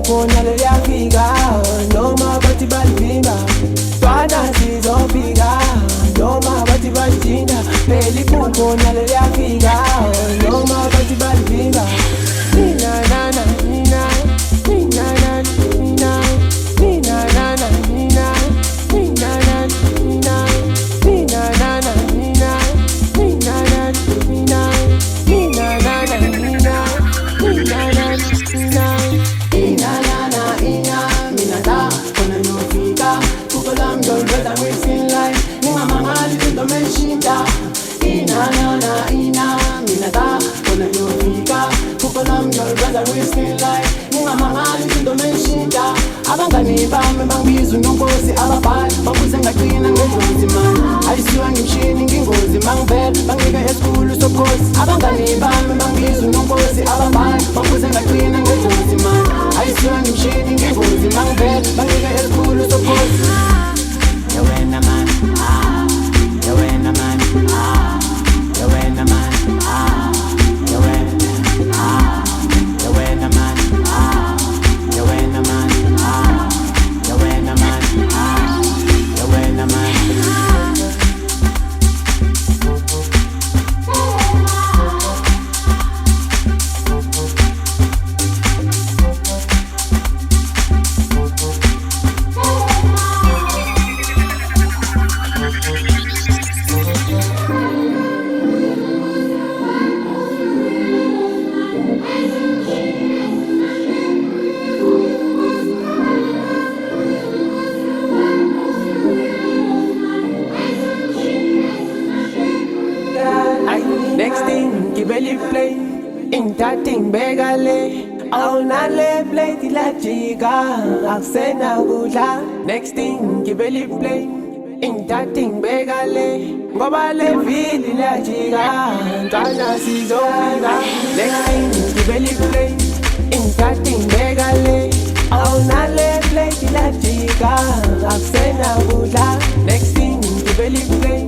liphupho nalo liyafika noma bathi balivimba Twana sizofika noma bathi balijinda Phela iphupho nalo liyafika noma bathi balivimba Mina nana mina Mina nana mina Mina nana mina Mina nana mina Mina nana mina Mina nana mina Mina nana mina Mina nana mina Ina nana ina Mina da kona nofika Kukolam dolbeta wasting life Ninga mangali tundo meshinda Ina nana ina Mina da kona nofika Kukolam dolbeta wasting life Ninga mangali tundo meshinda Abangani bami bangibiza unonkosi ababhali Babuze ngaqina ngendlozi man Ayisiwa ngimshini ngingozi mangivela Bangika esikhulu sokhosi Abangani bami bangibiza unonkosi ababhali Babuze ngaqina ngendlozi man Ayisiwa ngimshini ngingozi mangivela Bangika esikhulu sokhosi Yawena man Yawena man Yawena man Yawena Yawena man Yawena man Yawena man Yawena man Next thing, gibeli play Intating begale Awunale play tila chica Aksena kudla Next thing, gibeli play Intating begale Ngoba le vili la chica Ntwana sizofika Next thing, gibeli play Intating begale Awunale play tila chica Aksena kudla Next thing, gibeli play